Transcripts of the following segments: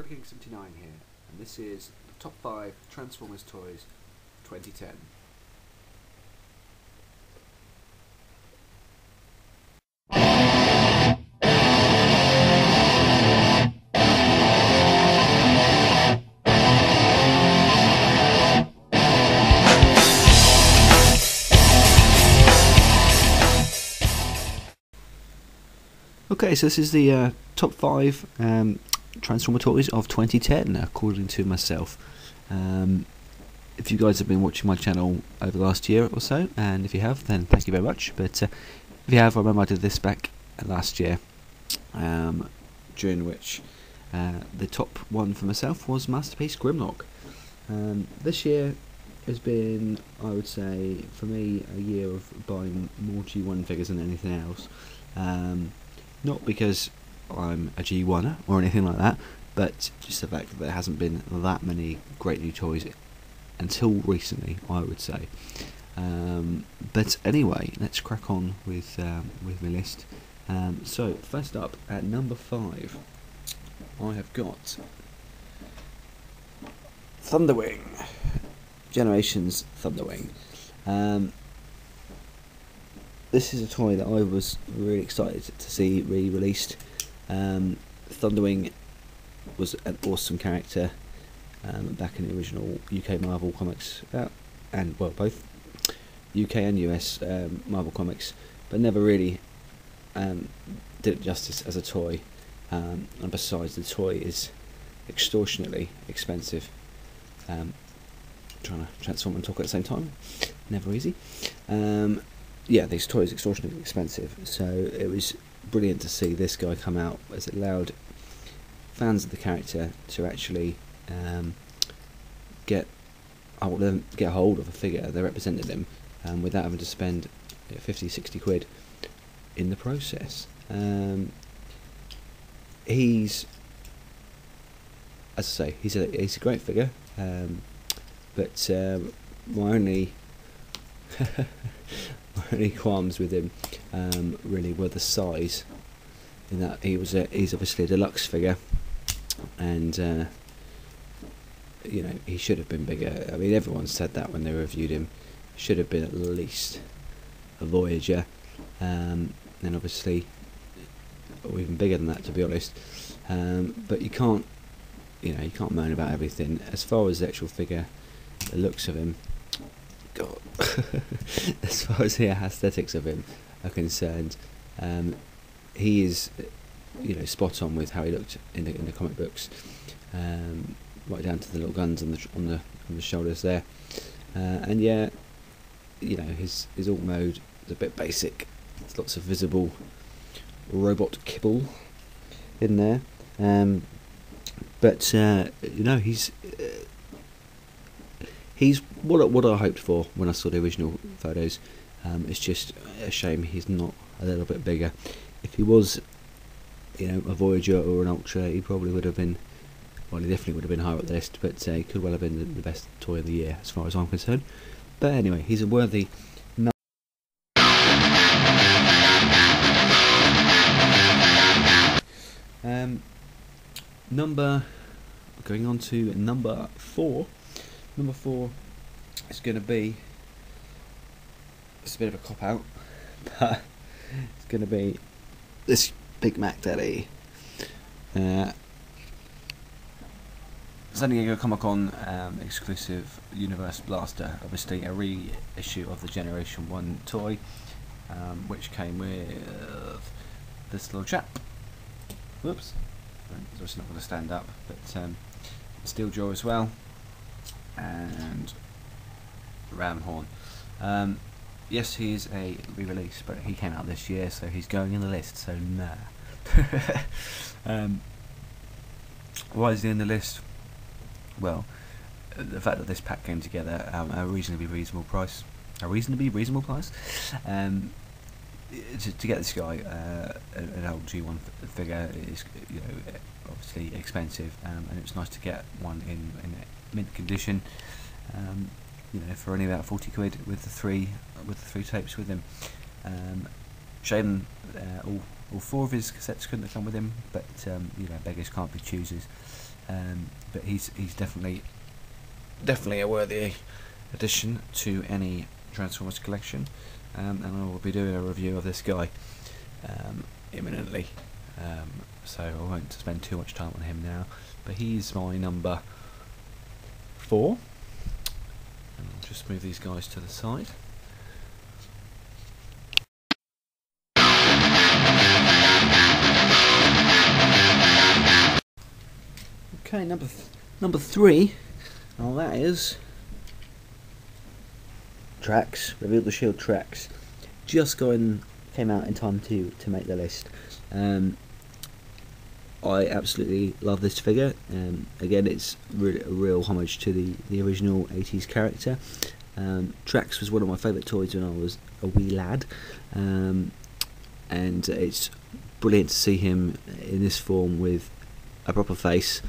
King79 here, and this is the top 5 Transformers toys 2010. Okay, so this is the top 5 Transformer toys of 2010, according to myself. If you guys have been watching my channel over the last year or so, and if you have, then thank you very much. But if you have, I remember I did this back last year, during which the top one for myself was Masterpiece Grimlock. This year has been, I would say, for me, a year of buying more G1 figures than anything else. Not because I'm a G1er or anything like that, but just the fact that there hasn't been that many great new toys until recently, I would say. But anyway, let's crack on with my list. So first up at number 5, I have got Thunderwing, Generations Thunderwing. This is a toy that I was really excited to see re-released. Thunderwing was an awesome character back in the original UK Marvel comics, and well, both UK and US Marvel comics, but never really did it justice as a toy. And besides, the toy is extortionately expensive. Trying to transform and talk at the same time, never easy. Yeah, these toys are extortionately expensive, so it was brilliant to see this guy come out, as it allowed fans of the character to actually get hold of a figure that represented them without having to spend 50-60 quid in the process. He's, as I say, he's a great figure, but my only qualms with him really were the size, in that he's obviously a deluxe figure, and you know, he should have been bigger. I mean, everyone said that when they reviewed him. Should have been at least a Voyager, and obviously, or even bigger than that, to be honest. But you can't moan about everything. As far as the actual figure, the looks of him, God, as far as the aesthetics of him are concerned, he is, spot on with how he looked in the comic books, right down to the little guns on the shoulders there, and yeah, his alt mode is a bit basic. There's lots of visible robot kibble in there, but he's what I hoped for when I saw the original photos. It's just a shame he's not a little bit bigger. If he was, a Voyager or an Ultra, he probably would have been. Well, he definitely would have been higher up the list, but he could well have been the best toy of the year, as far as I'm concerned. But anyway, he's a worthy number. Going on to number 4. Number 4 is going to be, it's a bit of a cop out, but it's going to be this Big Mac Daddy. San Diego Comic-Con exclusive Universe Blaster, obviously a reissue of the Generation 1 toy, which came with this little chap. Whoops, it's obviously not going to stand up, but steel jaw as well, and ram horn. Yes, he is a re-release, but he came out this year, so he's going in the list, so nah. Why is he in the list? Well, the fact that this pack came together at a reasonably reasonable price. To get this guy, an old G1 figure, is obviously expensive, and it's nice to get one in mint condition, for only about 40 quid with the three tapes with him. Shame all 4 of his cassettes couldn't have come with him, but beggars can't be choosers. but he's definitely a worthy addition to any Transformers collection, and I will be doing a review of this guy imminently, so I won't spend too much time on him now, but he's my number 4, and I'll just move these guys to the side. Okay, number 3, well, that is Trax, Reveal the Shield Trax. Just came out in time to make the list. I absolutely love this figure. Again, it's really a real homage to the original 80s character. Trax was one of my favourite toys when I was a wee lad, and it's brilliant to see him in this form with a proper face,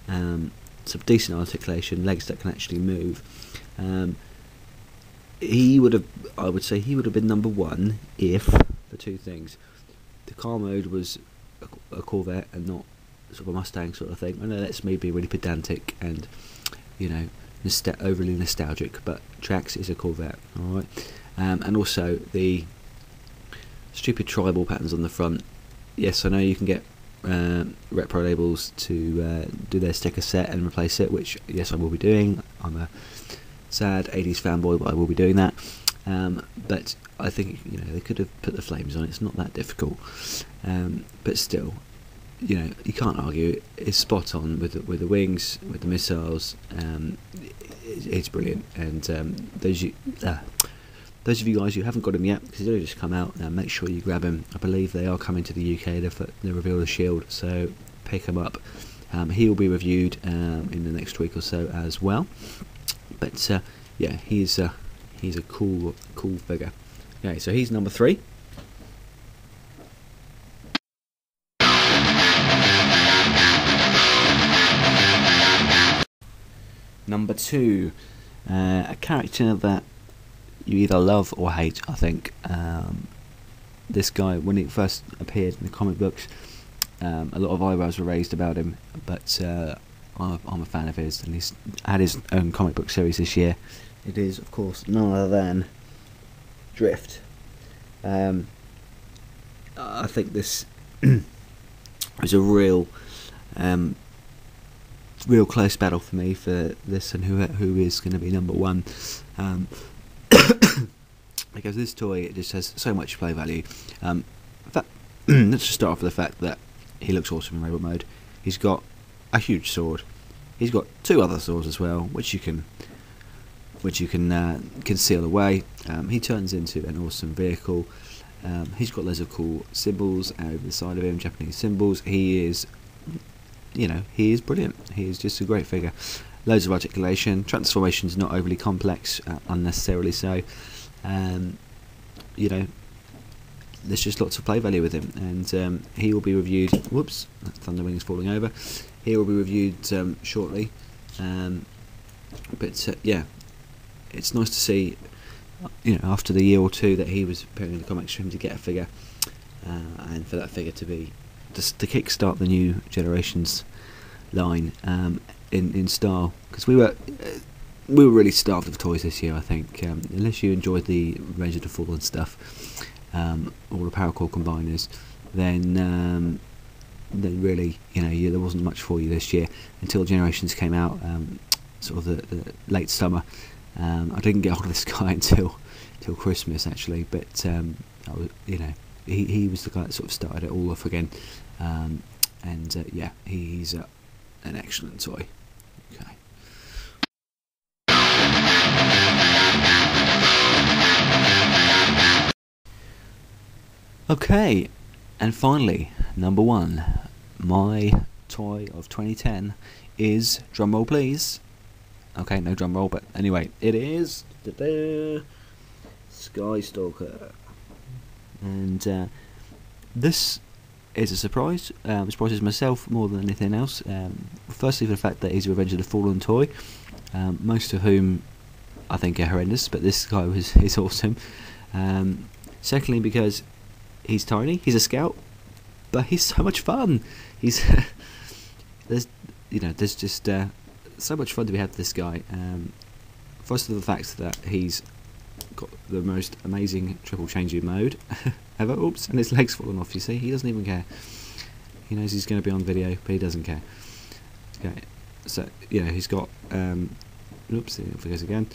some decent articulation, legs that can actually move. I would say he would have been number 1 if, for 2 things, the car mode was a Corvette and not sort of a Mustang sort of thing. I know that's maybe really pedantic and, you know, overly nostalgic, but Trax is a Corvette, alright? And also the stupid tribal patterns on the front. Yes, I know you can get repro labels to do their sticker set and replace it, which yes, I will be doing. I'm a sad 80s fanboy, but I will be doing that. But I think, you know, they could have put the flames on. It's not that difficult, but still, you know, you can't argue. It's spot on with the wings, with the missiles. It's brilliant. And those of you guys who haven't got them yet, because they've just come out, make sure you grab them. I believe they are coming to the UK. They reveal the Shield, so pick them up. He will be reviewed in the next week or so as well. But yeah, he's a cool figure. Okay, so he's number 3. Number 2, a character that you either love or hate, I think. This guy, when he first appeared in the comic books, a lot of eyebrows were raised about him, but I'm a fan of his, and he's had his own comic book series this year. It is, of course, none other than Drift. I think this was a real close battle for me for this and who is going to be number 1. Because this toy, it just has so much play value. In fact, let's just start off with the fact that he looks awesome in robot mode. He's got a huge sword. He's got 2 other swords as well, which you can conceal away. He turns into an awesome vehicle. He's got loads of cool symbols over the side of him, Japanese symbols. He is, you know, he is brilliant. He is just a great figure. Loads of articulation. Transformation's not overly complex, unnecessarily so. You know, there's just lots of play value with him, and he will be reviewed. Whoops, Thunderwing is falling over. He will be reviewed shortly. But yeah, it's nice to see, you know, after the year or 2 that he was appearing in the comics, for him to get a figure, and for that figure to be to kickstart the new generations line in style, because we were really starved of toys this year, I think. Unless you enjoyed the Revenge of the Fallen stuff, all the Paracord combiners, then really, you know, there wasn't much for you this year until Generations came out, sort of the late summer. I didn't get hold of this guy until Christmas actually, but you know, he was the guy that sort of started it all off again, and yeah, he's an excellent toy. Okay. Okay, and finally, number 1, my toy of 2010 is, drumroll please. Okay, no drum roll, but anyway, it is Sky Stalker, and this is a surprise. Surprises myself more than anything else. Firstly, for the fact that he's a Revenge of the Fallen toy, most of whom I think are horrendous, but this guy is awesome. Secondly, because he's tiny, he's a scout, but he's so much fun. He's you know, there's just so much fun to be had with this guy. First of the fact that he's got the most amazing triple changing mode ever. Oops, and his leg's fallen off. You see, he doesn't even care. He knows he's going to be on video, but he doesn't care. Okay, so you know he's got. Oops, there it goes again.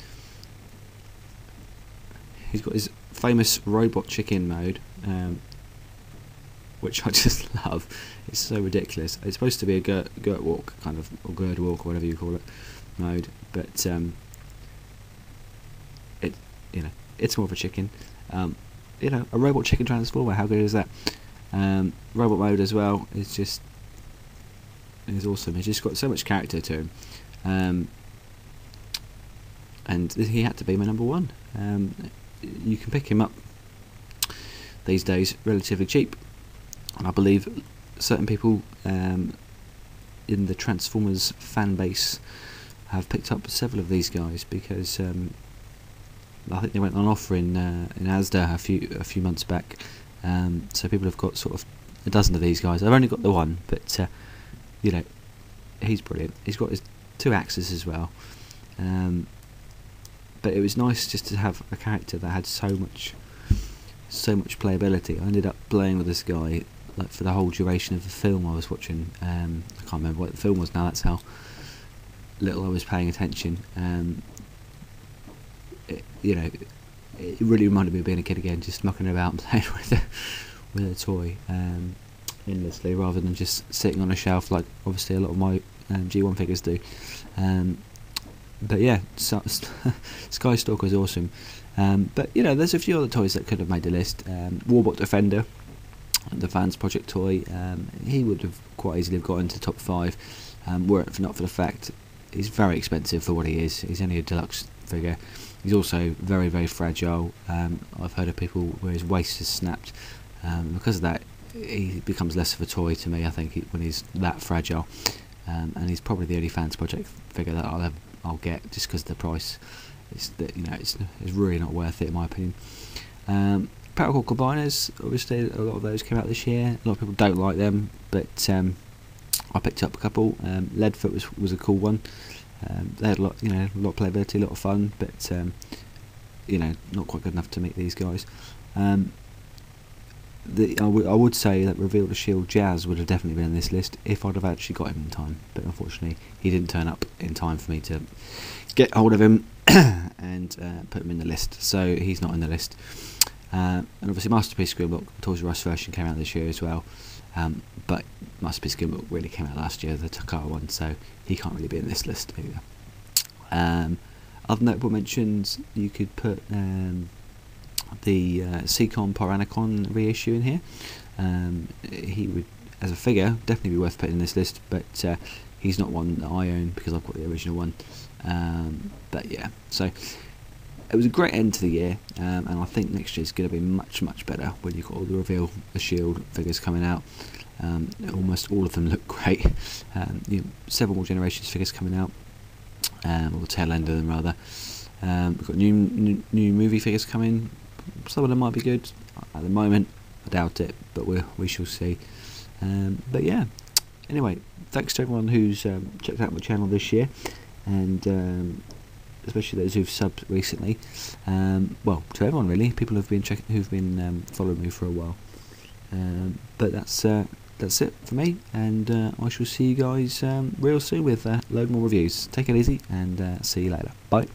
He's got his famous robot chicken mode, which I just love. It's so ridiculous. It's supposed to be a girt walk kind of, or gird walk, or whatever you call it, mode, but you know, it's more of a chicken. You know, a robot chicken transformer. How good is that? Robot mode as well is awesome. He's just got so much character to him, and he had to be my number one. You can pick him up these days relatively cheap, and I believe certain people in the Transformers fan base have picked up several of these guys because I think they went on offer in Asda a few months back. So people have got sort of a dozen of these guys. I've only got the one, but you know, he's brilliant. He's got his 2 axes as well. But it was nice just to have a character that had so much playability. I ended up playing with this guy like for the whole duration of the film I was watching. I can't remember what the film was now. That's how little I was paying attention. You know, it really reminded me of being a kid again, just mucking about and playing with a toy endlessly, rather than just sitting on a shelf like obviously a lot of my G1 figures do. But yeah, Sky Stalker is awesome. But you know, there's a few other toys that could have made the list. Warbot Defender, the Fans Project toy, he would have quite easily have got into top 5, were it not for the fact he's very expensive for what he is. He's only a deluxe figure. He's also very, very fragile. I've heard of people where his waist is snapped. Because of that, he becomes less of a toy to me, I think, when he's that fragile. And he's probably the only Fans Project figure that I'll get, just because of the price. It's really not worth it, in my opinion. Practical Combiners, obviously a lot of those came out this year. A lot of people don't like them, but I picked up a couple. Leadfoot was a cool one. They had a lot of playability, a lot of fun, but you know, not quite good enough to meet these guys. I would say that Reveal the Shield Jazz would have definitely been in this list if I'd have actually got him in time, but unfortunately he didn't turn up in time for me to get hold of him and put him in the list, so he's not in the list. And obviously Masterpiece Screenbook, Toys R Us version, came out this year as well, but Masterpiece Screenbook really came out last year, the Takara one, so he can't really be in this list either. Other notable mentions, you could put the Seacon Piranacon reissue in here. He would, as a figure, definitely be worth putting in this list, but he's not one that I own because I've got the original one. But yeah, so it was a great end to the year, and I think next year is going to be much, much better when you've got all the Reveal the Shield figures coming out. Almost all of them look great. Several more Generations figures coming out, or the tail end of them rather. We've got new movie figures coming. Some of them might be good. At the moment, I doubt it, but we shall see. But yeah, anyway, thanks to everyone who's checked out my channel this year, and especially those who've subbed recently. Well, to everyone really. People who've been following me for a while. But that's it for me, and I shall see you guys real soon with a load more reviews. Take it easy, and see you later. Bye.